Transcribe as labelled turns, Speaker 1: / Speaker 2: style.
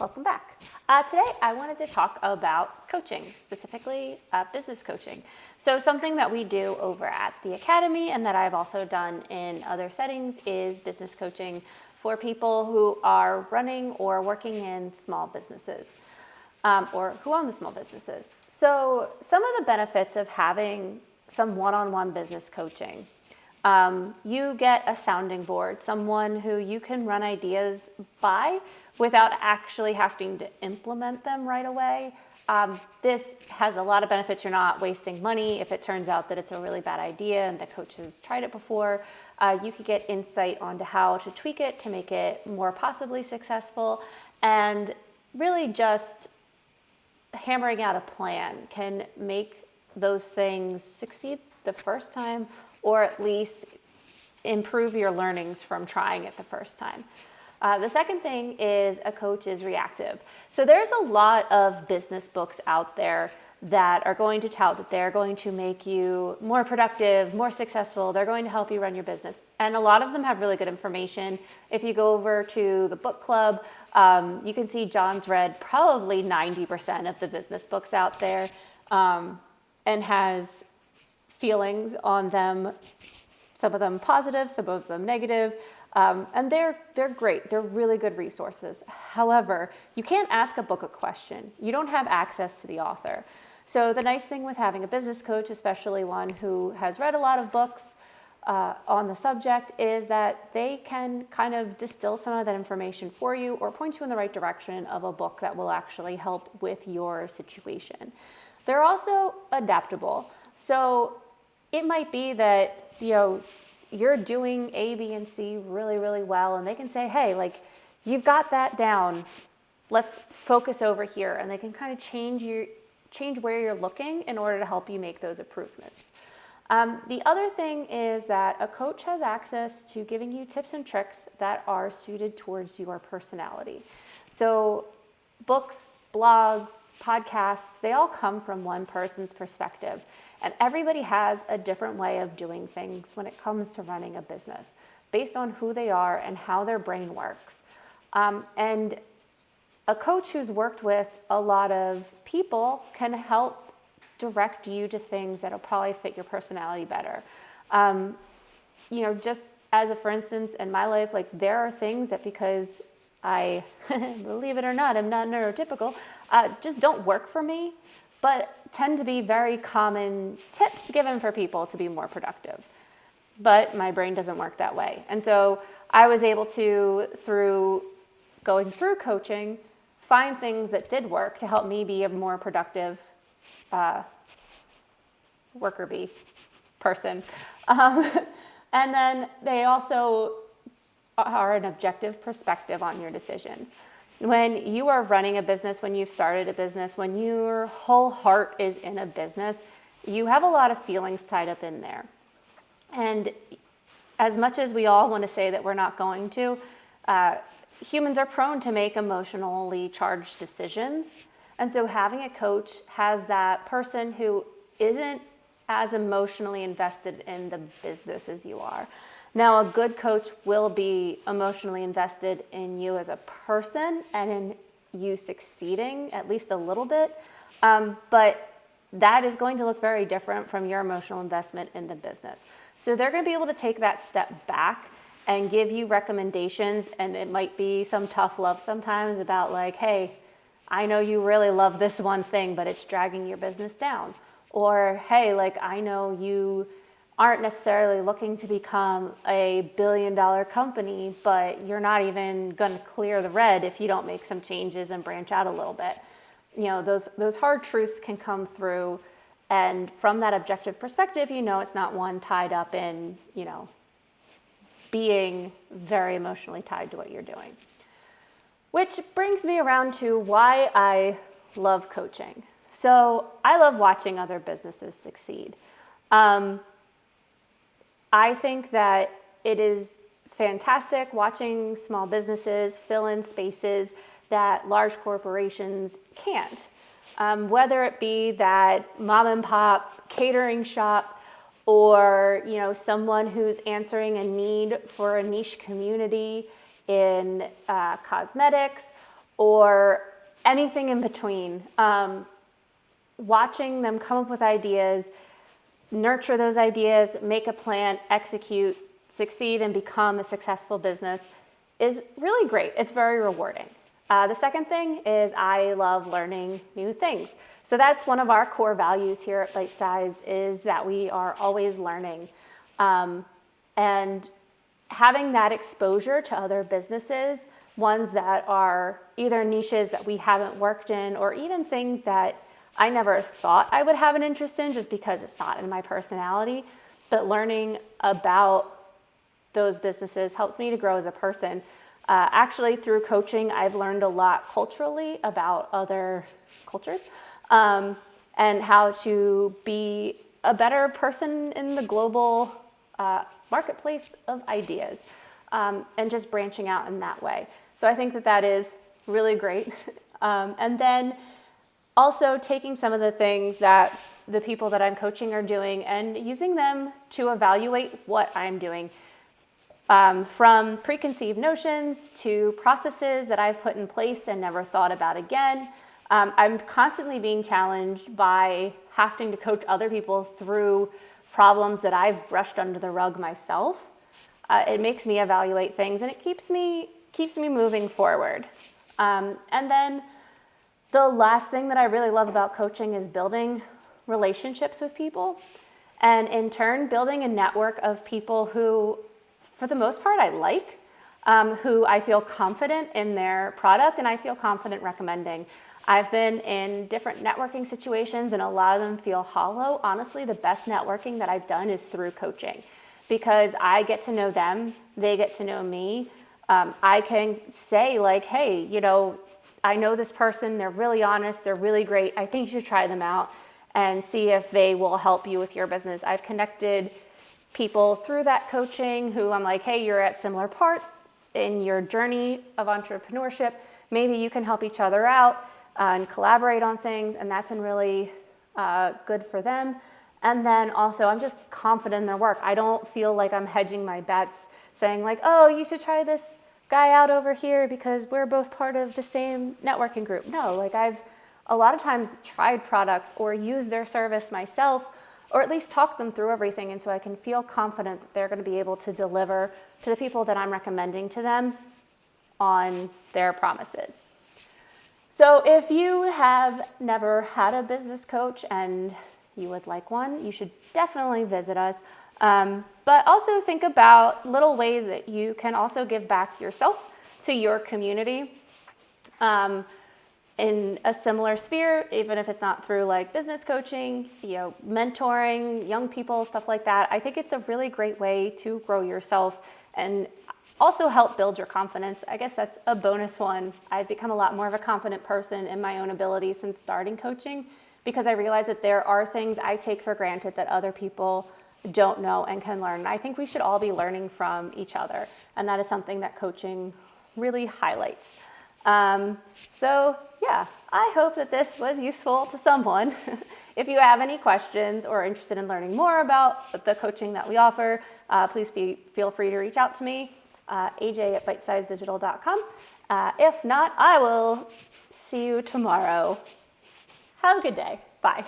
Speaker 1: Welcome back. Today I wanted to talk about coaching, specifically business coaching. So something that we do over at the Academy and that I've also done in other settings is business coaching for people who are running or working in small businesses or who own the small businesses. So some of the benefits of having some one-on-one business coaching. You get a sounding board, someone who you can run ideas by without actually having to implement them right away. This has a lot of benefits. You're not wasting money. If it turns out that it's a really bad idea and the coach has tried it before, you could get insight onto how to tweak it to make it more possibly successful. And really just hammering out a plan can make those things succeed the first time, or at least improve your learnings from trying it the first time. The second thing is a coach is reactive. So there's a lot of business books out there that are going to tout that they're going to make you more productive, more successful. They're going to help you run your business. And a lot of them have really good information. If you go over to the book club, you can see John's read probably 90% of the business books out there and has feelings on them, some of them positive, some of them negative, and they're great. They're really good resources. However, you can't ask a book a question. You don't have access to the author. So the nice thing with having a business coach, especially one who has read a lot of books on the subject, is that they can kind of distill some of that information for you or point you in the right direction of a book that will actually help with your situation. They're also adaptable. So it might be that, you're doing A, B, and C really, really well, and they can say, hey, you've got that down. Let's focus over here. And they can kind of change where you're looking in order to help you make those improvements. The other thing is that a coach has access to giving you tips and tricks that are suited towards your personality. So books, blogs, podcasts, they all come from one person's perspective. And everybody has a different way of doing things when it comes to running a business based on who they are and how their brain works. And a coach who's worked with a lot of people can help direct you to things that'll probably fit your personality better. Just as a for instance, in my life, there are things that because I, believe it or not, I'm not neurotypical, just don't work for me, but tend to be very common tips given for people to be more productive. But my brain doesn't work that way. And so I was able to, through going through coaching, find things that did work to help me be a more productive worker bee person. And then they also are an objective perspective on your decisions. When you are running a business, when you've started a business, when your whole heart is in a business, you have a lot of feelings tied up in there. And as much as we all want to say that we're not going to, humans are prone to make emotionally charged decisions. And so having a coach has that person who isn't as emotionally invested in the business as you are. Now, a good coach will be emotionally invested in you as a person and in you succeeding at least a little bit, but that is going to look very different from your emotional investment in the business. So they're going to be able to take that step back and give you recommendations, and it might be some tough love sometimes about hey, I know you really love this one thing, but it's dragging your business down. Or, hey, I know you aren't necessarily looking to become a billion-dollar company, but you're not even going to clear the red if you don't make some changes and branch out a little bit. Those hard truths can come through, and from that objective perspective, it's not one tied up in, being very emotionally tied to what you're doing. Which brings me around to why I love coaching. So I love watching other businesses succeed. I think that it is fantastic watching small businesses fill in spaces that large corporations can't. Whether it be that mom and pop catering shop or someone who's answering a need for a niche community in cosmetics, or anything in between. Watching them come up with ideas, nurture those ideas, make a plan, execute, succeed, and become a successful business is really great. It's very rewarding. The second thing is I love learning new things. So that's one of our core values here at Byte Size, is that we are always learning. And having that exposure to other businesses, ones that are either niches that we haven't worked in, or even things that I never thought I would have an interest in just because it's not in my personality, but learning about those businesses helps me to grow as a person. Actually, through coaching, I've learned a lot culturally about other cultures, and how to be a better person in the global marketplace of ideas, and just branching out in that way. So I think that that is really great. And then also taking some of the things that the people that I'm coaching are doing and using them to evaluate what I'm doing. From preconceived notions to processes that I've put in place and never thought about again. I'm constantly being challenged by having to coach other people through problems that I've brushed under the rug myself. It makes me evaluate things, and it keeps me moving forward. And then the last thing that I really love about coaching is building relationships with people, and in turn building a network of people who, for the most part, I like, who I feel confident in their product and I feel confident recommending. I've been in different networking situations and a lot of them feel hollow. Honestly, the best networking that I've done is through coaching, because I get to know them, they get to know me. I can say like, hey, I know this person, they're really honest, they're really great. I think you should try them out and see if they will help you with your business. I've connected people through that coaching who I'm like, hey, you're at similar parts in your journey of entrepreneurship. Maybe you can help each other out and collaborate on things. And that's been really good for them. And then also I'm just confident in their work. I don't feel like I'm hedging my bets saying like, oh, you should try this guy out over here because we're both part of the same networking group. No, like I've a lot of times tried products or used their service myself, or at least talk them through everything, and so I can feel confident that they're going to be able to deliver to the people that I'm recommending to them on their promises. So if you have never had a business coach and you would like one, you should definitely visit us. But also think about little ways that you can also give back yourself to your community. In a similar sphere, even if it's not through like business coaching, mentoring young people, stuff like that. I think it's a really great way to grow yourself and also help build your confidence. I guess that's a bonus one. I've become a lot more of a confident person in my own abilities since starting coaching, because I realize that there are things I take for granted that other people don't know and can learn. And I think we should all be learning from each other. And that is something that coaching really highlights. So yeah, I hope that this was useful to someone. If you have any questions or are interested in learning more about the coaching that we offer, please feel free to reach out to me, aj@bytesizedigital.com. If not, I will see you tomorrow. Have a good day. Bye.